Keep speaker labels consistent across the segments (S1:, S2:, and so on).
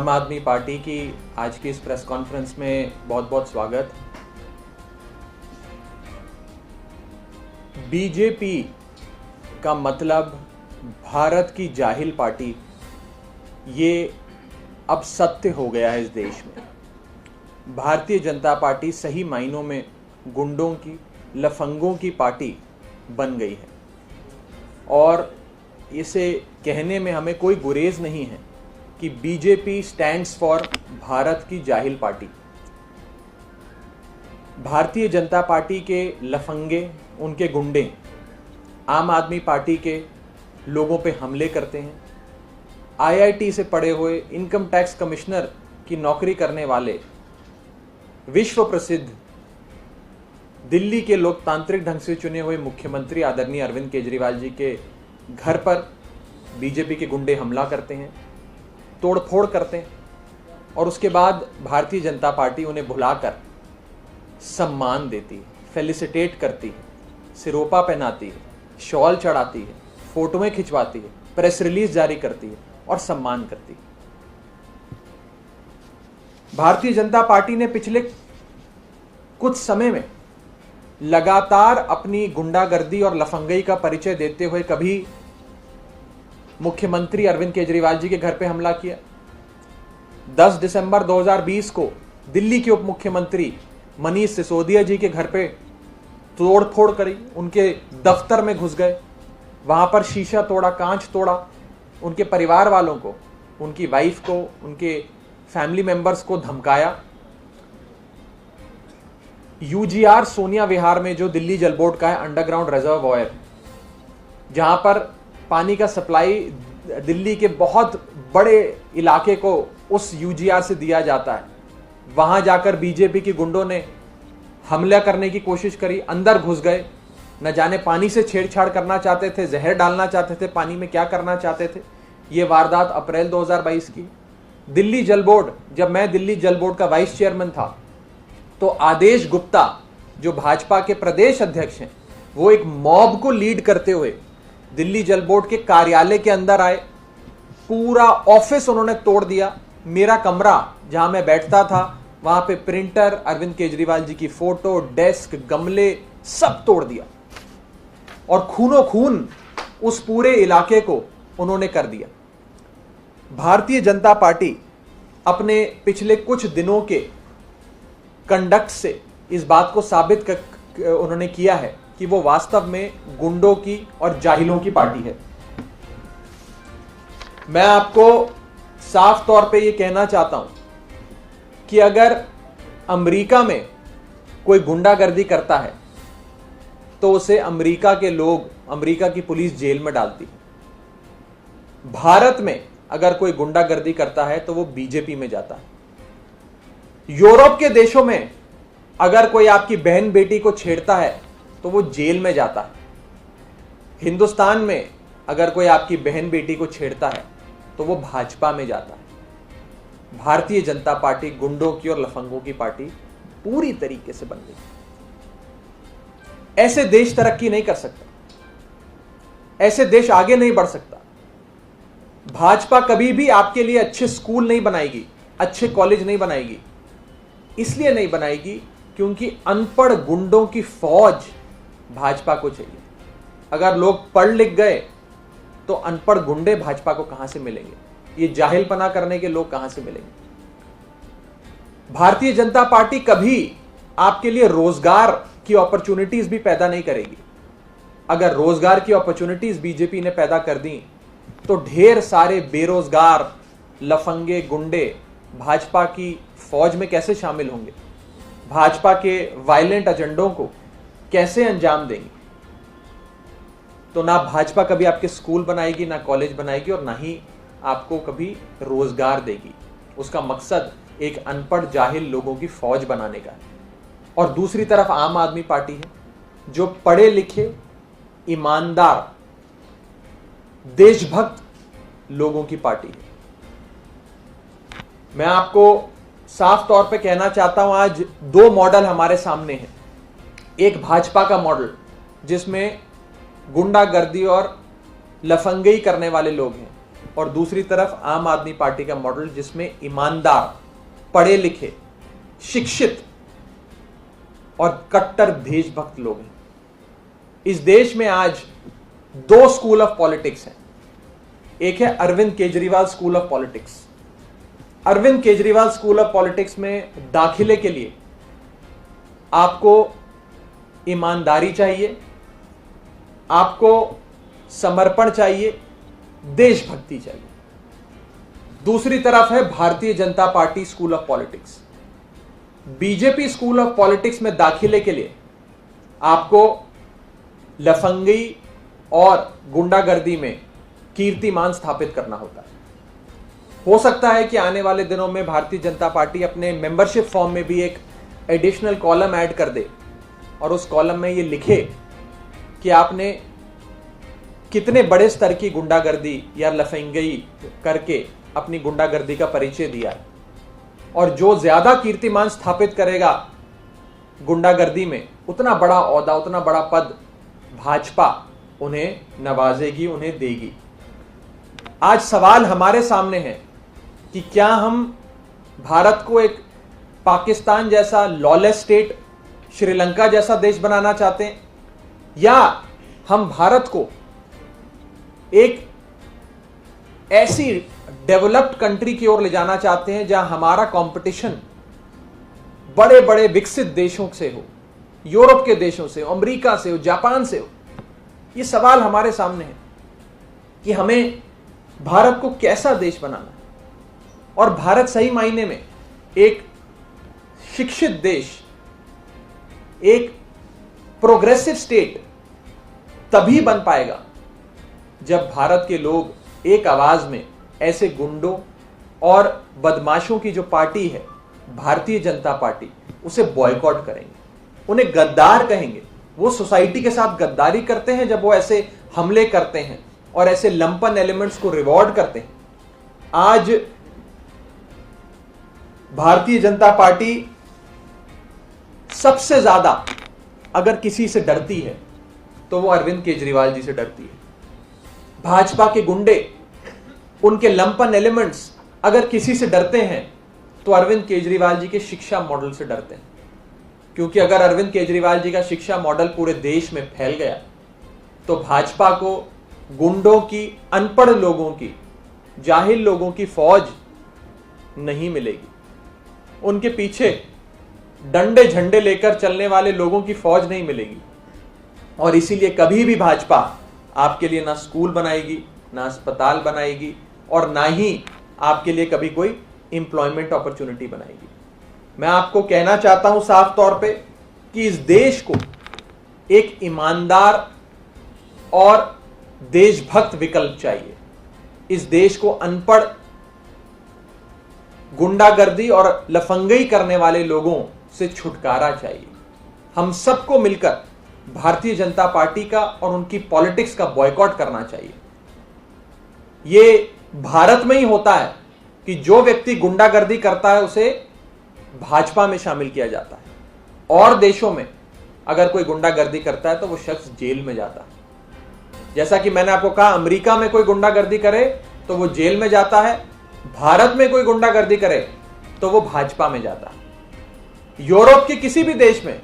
S1: आम आदमी पार्टी की आज की इस प्रेस कॉन्फ्रेंस में बहुत बहुत स्वागत। बीजेपी का मतलब भारत की जाहिल पार्टी, ये अब सत्य हो गया है इस देश में। भारतीय जनता पार्टी सही मायनों में गुंडों की, लफंगों की पार्टी बन गई है और इसे कहने में हमें कोई गुरेज नहीं है कि बीजेपी स्टैंड्स फॉर भारत की जाहिल पार्टी। भारतीय जनता पार्टी के लफंगे, उनके गुंडे आम आदमी पार्टी के लोगों पे हमले करते हैं। आईआईटी से पढ़े हुए, इनकम टैक्स कमिश्नर की नौकरी करने वाले, विश्व प्रसिद्ध दिल्ली के लोकतांत्रिक ढंग से चुने हुए मुख्यमंत्री आदरणीय अरविंद केजरीवाल जी के घर पर बीजेपी के गुंडे हमला करते हैं, तोड़फोड़ करते हैं और उसके बाद भारतीय जनता पार्टी उन्हें भुलाकर सम्मान देती है, फेलिसिटेट करती है, सिरोपा पहनाती है, शॉल चढ़ाती है, फोटोएं खिंचवाती है, प्रेस रिलीज जारी करती है और सम्मान करती है। भारतीय जनता पार्टी ने पिछले कुछ समय में लगातार अपनी गुंडागर्दी और लफंगई का परिचय देते हुए कभी मुख्यमंत्री अरविंद केजरीवाल जी के घर पे हमला किया। 10 दिसंबर 2020 को दिल्ली के उप मुख्यमंत्री मनीष सिसोदिया जी के घर पे तोड़फोड़ करी, उनके दफ्तर में घुस गए, वहां पर शीशा तोड़ा, कांच तोड़ा, उनके परिवार वालों को, उनकी वाइफ को, उनके फैमिली मेंबर्स को धमकाया। यूजीआर सोनिया विहार में, जो दिल्ली जल बोर्ड का है अंडरग्राउंड रिजर्वॉयर, जहां पर पानी का सप्लाई दिल्ली के बहुत बड़े इलाके को उस यूजीआर से दिया जाता है, वहां जाकर बीजेपी के गुंडों ने हमला करने की कोशिश करी, अंदर घुस गए, न जाने पानी से छेड़छाड़ करना चाहते थे, जहर डालना चाहते थे, पानी में क्या करना चाहते थे। यह वारदात अप्रैल 2022 की। दिल्ली जल बोर्ड, जब मैं दिल्ली जल बोर्ड का वाइस चेयरमैन था, तो आदेश गुप्ता जो भाजपा के प्रदेश अध्यक्ष हैं, वो एक मॉब को लीड करते हुए दिल्ली जल बोर्ड के कार्यालय के अंदर आए, पूरा ऑफिस उन्होंने तोड़ दिया। मेरा कमरा जहां मैं बैठता था, वहां पे प्रिंटर, अरविंद केजरीवाल जी की फोटो, डेस्क, गमले सब तोड़ दिया और खूनों खून उस पूरे इलाके को उन्होंने कर दिया। भारतीय जनता पार्टी अपने पिछले कुछ दिनों के कंडक्ट से इस बात को साबित उन्होंने किया है कि वो वास्तव में गुंडों की और जाहिलों की पार्टी है। मैं आपको साफ तौर पे ये कहना चाहता हूं कि अगर अमेरिका में कोई गुंडागर्दी करता है तो उसे अमेरिका के लोग, अमेरिका की पुलिस जेल में डालती है। भारत में अगर कोई गुंडागर्दी करता है तो वो बीजेपी में जाता है। यूरोप के देशों में अगर कोई आपकी बहन बेटी को छेड़ता है तो वो जेल में जाता है। हिंदुस्तान में अगर कोई आपकी बहन बेटी को छेड़ता है तो वो भाजपा में जाता है। भारतीय जनता पार्टी गुंडों की और लफंगों की पार्टी पूरी तरीके से बन गई। ऐसे देश तरक्की नहीं कर सकता, ऐसे देश आगे नहीं बढ़ सकता। भाजपा कभी भी आपके लिए अच्छे स्कूल नहीं बनाएगी, अच्छे कॉलेज नहीं बनाएगी। इसलिए नहीं बनाएगी क्योंकि अनपढ़ गुंडों की फौज भाजपा को चाहिए। अगर लोग पढ़ लिख गए तो अनपढ़ गुंडे भाजपा को कहां से मिलेंगे? ये जाहिलपना करने के लोग कहां से मिलेंगे? भारतीय जनता पार्टी कभी आपके लिए रोजगार की अपॉर्चुनिटीज भी पैदा नहीं करेगी। अगर रोजगार की अपॉर्चुनिटीज बीजेपी ने पैदा कर दी तो ढेर सारे बेरोजगार लफंगे गुंडे भाजपा की फौज में कैसे शामिल होंगे? भाजपा के वायलेंट एजेंडों को कैसे अंजाम देंगे? तो ना भाजपा कभी आपके स्कूल बनाएगी, ना कॉलेज बनाएगी और ना ही आपको कभी रोजगार देगी। उसका मकसद एक अनपढ़ जाहिल लोगों की फौज बनाने का है। और दूसरी तरफ आम आदमी पार्टी है जो पढ़े लिखे, ईमानदार, देशभक्त लोगों की पार्टी है। मैं आपको साफ तौर पे कहना चाहता हूं, आज दो मॉडल हमारे सामने हैं। एक भाजपा का मॉडल जिसमें गुंडागर्दी और लफंगई करने वाले लोग हैं, और दूसरी तरफ आम आदमी पार्टी का मॉडल जिसमें ईमानदार, पढ़े लिखे, शिक्षित और कट्टर देशभक्त लोग हैं। इस देश में आज दो स्कूल ऑफ पॉलिटिक्स हैं। एक है Arvind Kejriwal school of politics. Arvind Kejriwal school of politics में दाखिले के लिए आपको ईमानदारी चाहिए, आपको समर्पण चाहिए, देशभक्ति चाहिए। दूसरी तरफ है Bharatiya Janata party school of politics. BJP school of politics में दाखिले के लिए आपको लफंगी और गुंडागर्दी में कीर्तिमान स्थापित करना होता है। हो सकता है कि आने वाले दिनों में भारतीय जनता पार्टी अपने मेंबरशिप फॉर्म में भी एक एडिशनल कॉलम ऐड कर दे और उस कॉलम में ये लिखे कि आपने कितने बड़े स्तर की गुंडागर्दी या लफंगी करके अपनी गुंडागर्दी का परिचय दिया है, और जो ज्यादा कीर्तिमान स्थापित करेगा गुंडागर्दी में, उतना बड़ा ओहदा, उतना बड़ा पद भाजपा उन्हें नवाजेगी, उन्हें देगी। आज सवाल हमारे सामने है कि क्या हम भारत को एक पाकिस्तान जैसा लॉलेस स्टेट, श्रीलंका जैसा देश बनाना चाहते हैं, या हम भारत को एक ऐसी डेवलप्ड कंट्री की ओर ले जाना चाहते हैं जहां हमारा कंपटीशन बड़े बड़े विकसित देशों से हो, यूरोप के देशों से हो, अमेरिका से हो, जापान से हो। ये सवाल हमारे सामने है कि हमें भारत को कैसा देश बनाना है। और भारत सही मायने में एक शिक्षित देश, एक प्रोग्रेसिव स्टेट तभी बन पाएगा जब भारत के लोग एक आवाज में ऐसे गुंडों और बदमाशों की जो पार्टी है भारतीय जनता पार्टी, उसे बॉयकॉट करेंगे, उन्हें गद्दार कहेंगे। वो सोसाइटी के साथ गद्दारी करते हैं जब वो ऐसे हमले करते हैं और ऐसे लंपन एलिमेंट्स को रिवॉर्ड करते हैं। आज भारतीय जनता पार्टी सबसे ज्यादा अगर किसी से डरती है तो वो अरविंद केजरीवाल जी से डरती है। भाजपा के गुंडे, उनके लंपन एलिमेंट्स अगर किसी से डरते हैं तो अरविंद केजरीवाल जी के शिक्षा मॉडल से डरते हैं। क्योंकि अगर अरविंद केजरीवाल जी का शिक्षा मॉडल पूरे देश में फैल गया तो भाजपा को गुंडों की, अनपढ़ लोगों की, जाहिल लोगों की फौज नहीं मिलेगी। उनके पीछे डंडे झंडे लेकर चलने वाले लोगों की फौज नहीं मिलेगी। और इसीलिए कभी भी भाजपा आपके लिए ना स्कूल बनाएगी, ना अस्पताल बनाएगी, और ना ही आपके लिए कभी कोई एम्प्लॉयमेंट अपॉर्चुनिटी बनाएगी। मैं आपको कहना चाहता हूं साफ तौर पे कि इस देश को एक ईमानदार और देशभक्त विकल्प चाहिए। इस देश को अनपढ़, गुंडागर्दी और लफंगई करने वाले लोगों से छुटकारा चाहिए। हम सबको मिलकर भारतीय जनता पार्टी का और उनकी पॉलिटिक्स का बॉयकॉट करना चाहिए। यह भारत में ही होता है कि जो व्यक्ति गुंडागर्दी करता है उसे भाजपा में शामिल किया जाता है, और देशों में अगर कोई गुंडागर्दी करता है तो वो शख्स जेल में जाता है। जैसा कि मैंने आपको कहा, अमेरिका में कोई गुंडागर्दी करे तो वो जेल में जाता है, भारत में कोई गुंडागर्दी करे तो वो भाजपा में जाता है। यूरोप के किसी भी देश में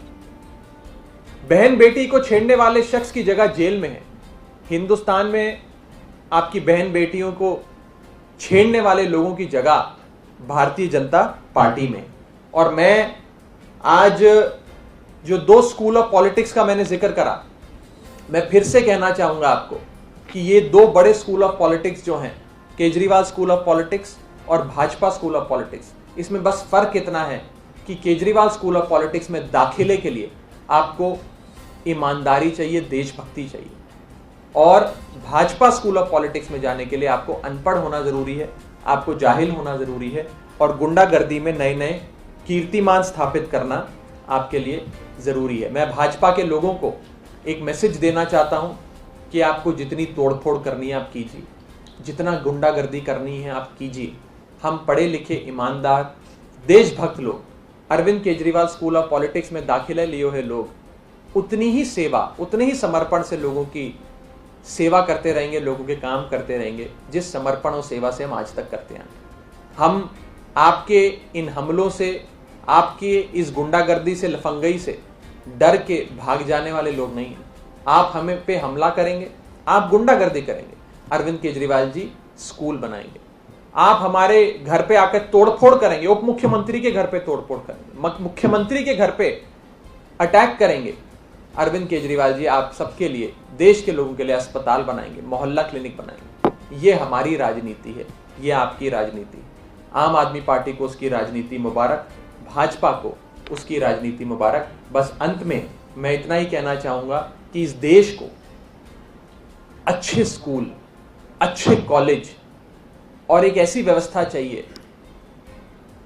S1: बहन बेटी को छेड़ने वाले शख्स की जगह जेल में है। हिंदुस्तान में आपकी बहन बेटियों को छेड़ने वाले लोगों की जगह भारतीय जनता पार्टी में। और मैं आज जो दो स्कूल ऑफ पॉलिटिक्स का मैंने जिक्र करा, मैं फिर से कहना चाहूंगा आपको कि ये दो बड़े स्कूल ऑफ पॉलिटिक्स जो हैं, केजरीवाल स्कूल ऑफ पॉलिटिक्स और भाजपा स्कूल ऑफ पॉलिटिक्स, इसमें बस फर्क इतना है कि केजरीवाल स्कूल ऑफ पॉलिटिक्स में दाखिले के लिए आपको ईमानदारी चाहिए, देशभक्ति चाहिए, और भाजपा स्कूल ऑफ पॉलिटिक्स में जाने के लिए आपको अनपढ़ होना जरूरी है, आपको जाहिल होना जरूरी है, और गुंडागर्दी में नए नए कीर्तिमान स्थापित करना आपके लिए जरूरी है। मैं भाजपा के लोगों को एक मैसेज देना चाहता हूं कि आपको जितनी तोड़फोड़ करनी है आप कीजिए, जितना गुंडागर्दी करनी है आप कीजिए। हम पढ़े लिखे, ईमानदार, देशभक्त लोग, Arvind Kejriwal school of politics में दाखिला लिए हुए लोग उतनी ही सेवा, उतने ही समर्पण से लोगों की सेवा करते रहेंगे, लोगों के काम करते रहेंगे, जिस समर्पण और सेवा से हम आज तक करते हैं। हम आपके इन हमलों से, आपके इस गुंडागर्दी से, लफंगई से डर के भाग जाने वाले लोग नहीं हैं। आप हमें पे हमला करेंगे, आप गुंडागर्दी करेंगे, अरविंद केजरीवाल जी स्कूल बनाएंगे। आप हमारे घर पे आकर तोड़फोड़ करेंगे, उप मुख्यमंत्री के घर पे तोड़फोड़ करेंगे, मुख्यमंत्री के घर पे अटैक करेंगे। अरविंद केजरीवाल जी आप सबके लिए, देश के लोगों के लिए अस्पताल बनाएंगे, मोहल्ला क्लिनिक बनाएंगे। ये हमारी राजनीति है, ये आपकी राजनीति है। आम आदमी पार्टी को उसकी राजनीति मुबारक, भाजपा को उसकी राजनीति मुबारक। बस अंत में मैं इतना ही कहना चाहूंगा कि इस देश को अच्छे स्कूल, अच्छे कॉलेज और एक ऐसी व्यवस्था चाहिए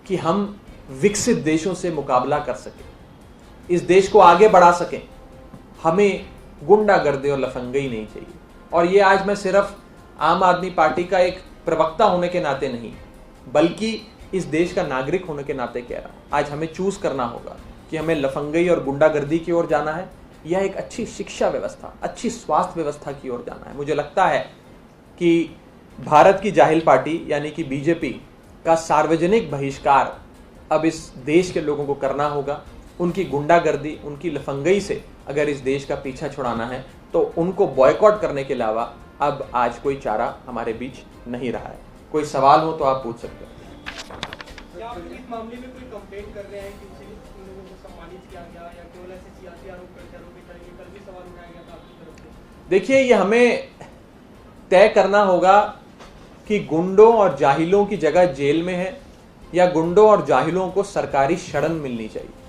S1: कि हम विकसित देशों से मुकाबला कर सकें, इस देश को आगे बढ़ा सकें। हमें गुंडागर्दी और लफंगई नहीं चाहिए। और ये आज मैं सिर्फ आम आदमी पार्टी का एक प्रवक्ता होने के नाते नहीं, बल्कि इस देश का नागरिक होने के नाते कह रहा। आज हमें चूज करना होगा कि हमें लफंगई और गुंडागर्दी की ओर जाना है या एक अच्छी शिक्षा व्यवस्था, अच्छी स्वास्थ्य व्यवस्था की ओर जाना है। मुझे लगता है कि भारत की जाहिल पार्टी यानी कि बीजेपी का सार्वजनिक बहिष्कार अब इस देश के लोगों को करना होगा। उनकी गुंडागर्दी, उनकी लफंगई से अगर इस देश का पीछा छुड़ाना है तो उनको बॉयकॉट करने के अलावा अब आज कोई चारा हमारे बीच नहीं रहा है। कोई सवाल हो तो आप पूछ सकते हैं।
S2: क्या आप इस मामले में कोई कंप्लेंट कर रहे हैं कि इन लोगों को सम्मानित किया गया या केवल ऐसे सियासी आरोप करेंगे? कल भी सवाल उठाया गया था आपकी तरफ से।
S1: देखिए, ये हमें तय करना होगा कि गुंडों और जाहिलों की जगह जेल में है या गुंडों और जाहिलों को सरकारी शरण मिलनी चाहिए।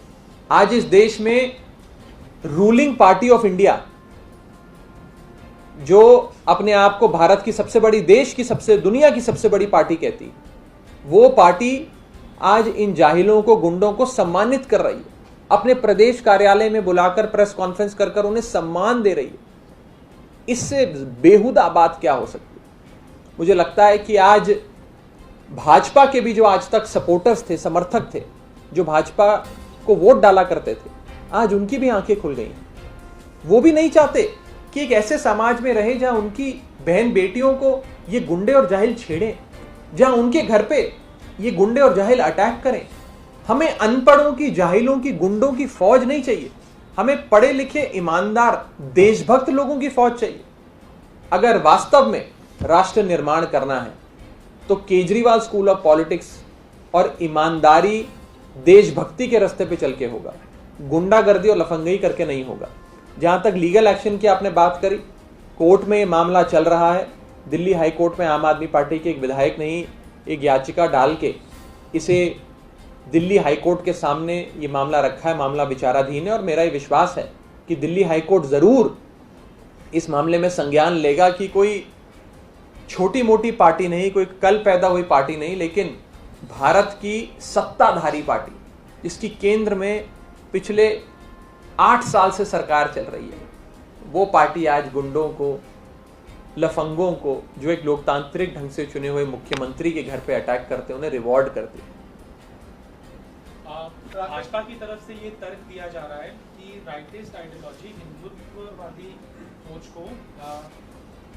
S1: आज इस देश में रूलिंग पार्टी ऑफ इंडिया, जो अपने आप को भारत की सबसे बड़ी, देश की सबसे, दुनिया की सबसे बड़ी पार्टी कहती, वो पार्टी आज इन जाहिलों को, गुंडों को सम्मानित कर रही है। अपने प्रदेश कार्यालय में बुलाकर प्रेस कॉन्फ्रेंस कर कर उन्हें सम्मान दे रही है। इससे बेहुदा बात क्या हो सकती है? मुझे लगता है कि आज भाजपा के भी जो आज तक सपोर्टर्स थे, समर्थक थे, जो भाजपा को वोट डाला करते थे, आज उनकी भी आंखें खुल गई। वो भी नहीं चाहते कि एक ऐसे समाज में रहे जहां उनकी बहन बेटियों को ये गुंडे और जाहिल छेड़ें, जहां उनके घर पे ये गुंडे और जाहिल अटैक करें। हमें अनपढ़ों की, जाहिलों की, गुंडों की फौज नहीं चाहिए। हमें पढ़े लिखे, ईमानदार, देशभक्त लोगों की फौज चाहिए। अगर वास्तव में राष्ट्र निर्माण करना है तो केजरीवाल स्कूल ऑफ पॉलिटिक्स और ईमानदारी, देशभक्ति के रास्ते पे चल के होगा, गुंडागर्दी और लफंगई करके नहीं होगा। जहां तक लीगल एक्शन की आपने बात करी, कोर्ट में ये मामला चल रहा है। दिल्ली हाई कोर्ट में आम आदमी पार्टी के एक विधायक ने ही एक याचिका डाल के इसे दिल्ली हाई कोर्ट के सामने ये मामला रखा है, मामला विचाराधीन है। और मेरा ये विश्वास है कि दिल्ली हाई कोर्ट जरूर इस मामले में संज्ञान लेगा कि कोई छोटी मोटी पार्टी नहीं, कोई कल पैदा हुई पार्टी नहीं, लेकिन भारत की सत्ताधारी पार्टी, जिसकी केंद्र में पिछले 8 साल से सरकार चल रही है, वो पार्टी आज गुंडों को, लफंगों को, जो एक लोकतांत्रिक ढंग से चुने हुए मुख्यमंत्री के घर पे अटैक करते हैं, उन्हें रिवॉर्ड करते हैं।
S2: भाजपा की तरफ से ये तर्क दिया जा रहा है कि राइटिस्ट आइडियोलॉजी, हिंदुत्ववादी सोच को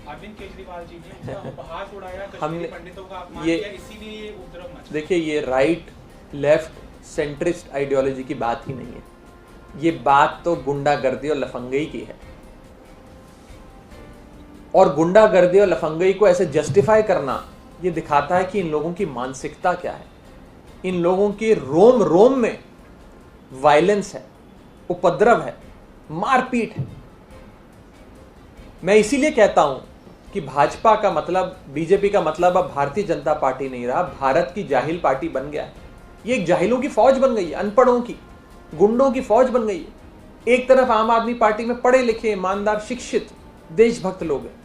S2: अरविंद केजरीवाल जी ने उपहास उड़ाया, कश्मीरी पंडितों का अपमान किया, इसीलिए ये उपद्रव मचा।
S1: देखिए, ये राइट, लेफ्ट, सेंट्रिस्ट आइडियोलॉजी की बात ही नहीं है। ये बात तो गुंडागर्दी और लफंगई की है। और गुंडागर्दी और लफंगई को ऐसे जस्टिफाई करना, ये दिखाता है कि इन लोगों की मानसिकता क्या है। इन लोगों की रोम रोम में वायलेंस है, उपद्रव है, मारपीट है। मैं इसीलिए कहता हूं कि भाजपा का मतलब, बीजेपी का मतलब अब भारतीय जनता पार्टी नहीं रहा, भारत की जाहिल पार्टी बन गया है। ये एक जाहिलों की फौज बन गई है, अनपढ़ों की, गुंडों की फौज बन गई है। एक तरफ आम आदमी पार्टी में पढ़े लिखे, ईमानदार, शिक्षित, देशभक्त लोग हैं,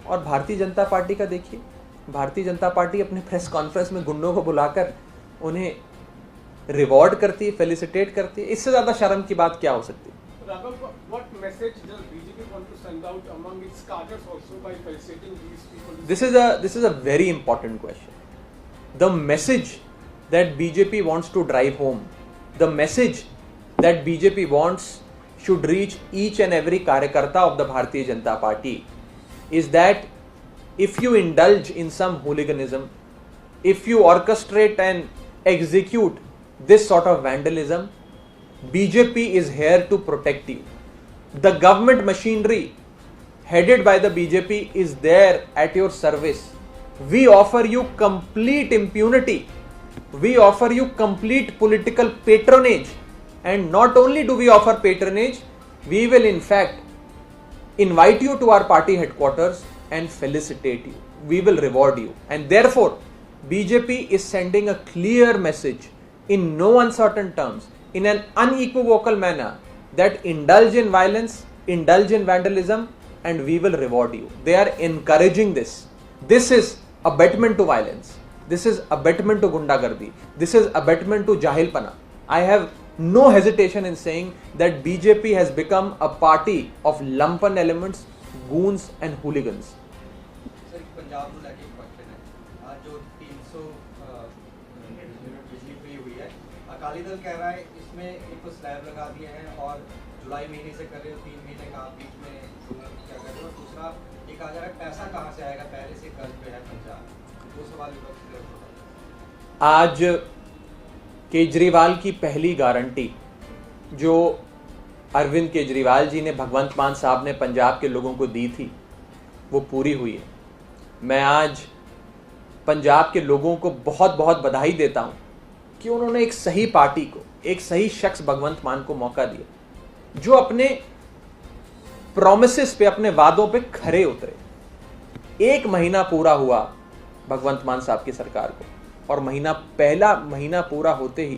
S1: और भारतीय जनता पार्टी का देखिए, भारतीय जनता पार्टी अपने प्रेस कॉन्फ्रेंस में गुंडों को बुलाकर उन्हें रिवॉर्ड करती है, फेलिसिटेट करती है। इससे ज्यादा शर्म की बात क्या हो सकती है?
S3: What message does BJP want to send out among its cadres also by felicitating these people?
S1: This is a very important question. The message that BJP wants to drive home, the message that BJP wants should reach each and every karyakarta of the Bharatiya Janata Party is that if you indulge in some hooliganism, if you orchestrate and execute this sort of vandalism, BJP is here to protect you. The government machinery headed by the BJP is there at your service. We offer you complete impunity. We offer you complete political patronage. And not only do we offer patronage, we will in fact invite you to our party headquarters and felicitate you. We will reward you. And therefore, BJP is sending a clear message in no uncertain terms, in an unequivocal manner, that indulge in violence, indulge in vandalism, and we will reward you. They are encouraging this. This is abetment to violence. This is abetment to gundagardi. This is abetment to jahilpana. I have no hesitation in saying that BJP has become a party of lumpen elements, goons and hooligans.
S4: Sir Punjab को लेके question है, आज जो 300 unit बिजली free हुई है, अकाली दल कह रहा है इसमें एक तो स्लैब लगा दिए हैं और जुलाई महीने से कर रहे हो, 3 महीने का आप बीच में क्या कर रहे हो, दूसरा एक आ जा रहा है पैसा कहाँ से आएगा, पहले से कर्ज पे है पंजाब, वो सवाल
S1: आज केजरीवाल की पहली गारंटी जो अरविंद केजरीवाल जी ने, भगवंत मान साहब ने पंजाब के लोगों को दी थी, वो पूरी हुई है। मैं आज पंजाब के लोगों को बहुत बहुत बधाई देता हूं कि उन्होंने एक सही पार्टी को, एक सही शख्स भगवंत मान को मौका दिया, जो अपने प्रॉमिसेस पे, अपने वादों पे खरे उतरे। 1 महीना पूरा हुआ भगवंत मान साहब की सरकार को, और पहला महीना पूरा होते ही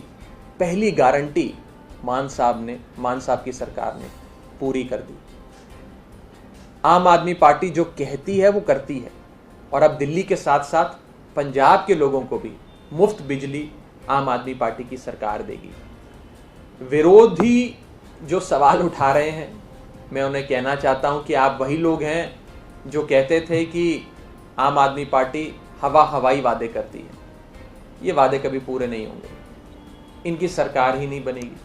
S1: पहली गारंटी मान साहब की सरकार ने पूरी कर दी। आम आदमी पार्टी जो कहती है वो करती है, और अब दिल्ली के साथ साथ पंजाब के लोगों को भी मुफ्त बिजली आम आदमी पार्टी की सरकार देगी। विरोधी जो सवाल उठा रहे हैं, मैं उन्हें कहना चाहता हूं कि आप वही लोग हैं जो कहते थे कि आम आदमी पार्टी हवाई वादे करती है। ये वादे कभी पूरे नहीं होंगे, इनकी सरकार ही नहीं बनेगी।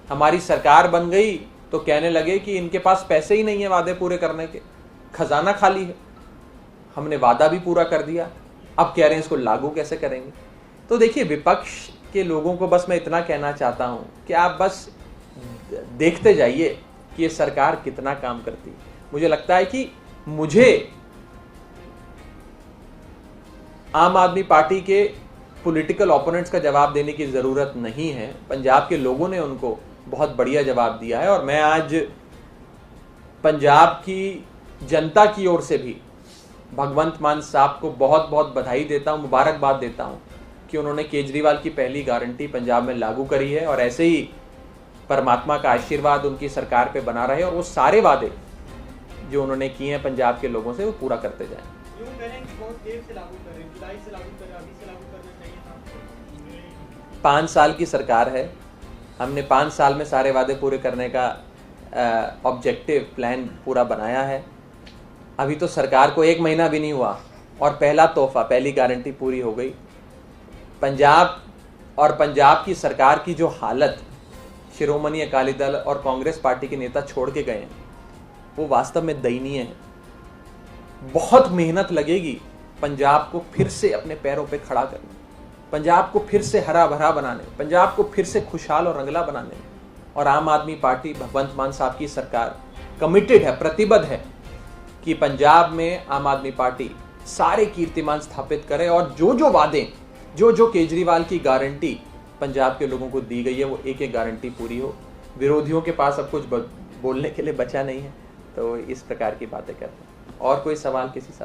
S1: हमारी सरकार बन गई तो कहने लगे कि इनके पास पैसे ही नहीं है वादे पूरे करने के, खजाना खाली है। हमने वादा भी पूरा कर दिया, अब कह रहे हैं इसको लागू कैसे करेंगे। तो देखिए, विपक्ष के लोगों को बस मैं इतना कहना चाहता हूं कि आप बस देखते जाइए कि ये सरकार कितना काम करती है। मुझे लगता है कि मुझे आम आदमी पार्टी के पॉलिटिकल ओपोनेंट्स का जवाब देने की जरूरत नहीं है। पंजाब के लोगों ने उनको बहुत बढ़िया जवाब दिया है, और मैं आज पंजाब की जनता की ओर से भी भगवंत मान साहब को बहुत बहुत बधाई देता हूं, मुबारकबाद देता हूं कि उन्होंने केजरीवाल की पहली गारंटी पंजाब में लागू करी है, और ऐसे ही परमात्मा का आशीर्वाद उनकी सरकार पे बना रहे और वो सारे वादे जो उन्होंने किए हैं पंजाब के लोगों से वो पूरा करते जाएं।
S2: बहुत देर से लागू कर रहे हैं, जुलाई से लागू कर रहे हैं, अभी से लागू करना चाहिए था।
S1: 5 साल की सरकार है, हमने 5 साल में सारे वादे पूरे करने का ऑब्जेक्टिव प्लान पूरा बनाया है। अभी तो सरकार को 1 महीना भी नहीं हुआ और पहला तोहफा, पहली गारंटी पूरी हो गई। पंजाब और पंजाब की सरकार की जो हालत शिरोमणि अकाली दल और कांग्रेस पार्टी के नेता छोड़ के गए हैं, वो वास्तव में दयनीय है। बहुत मेहनत लगेगी पंजाब को फिर से अपने पैरों पे खड़ा करने, पंजाब को फिर से हरा भरा बनाने, पंजाब को फिर से खुशहाल और रंगला बनाने। और आम आदमी पार्टी, भगवंत मान साहब की सरकार कमिटेड है, प्रतिबद्ध है कि पंजाब में आम आदमी पार्टी सारे कीर्तिमान स्थापित करे, और जो वादे, जो केजरीवाल की गारंटी पंजाब के लोगों को दी गई है, वो एक एक गारंटी पूरी हो। विरोधियों के पास अब कुछ बोलने के लिए बचा नहीं है, तो इस प्रकार की बातें करते हैं। और कोई सवाल किसी साथ?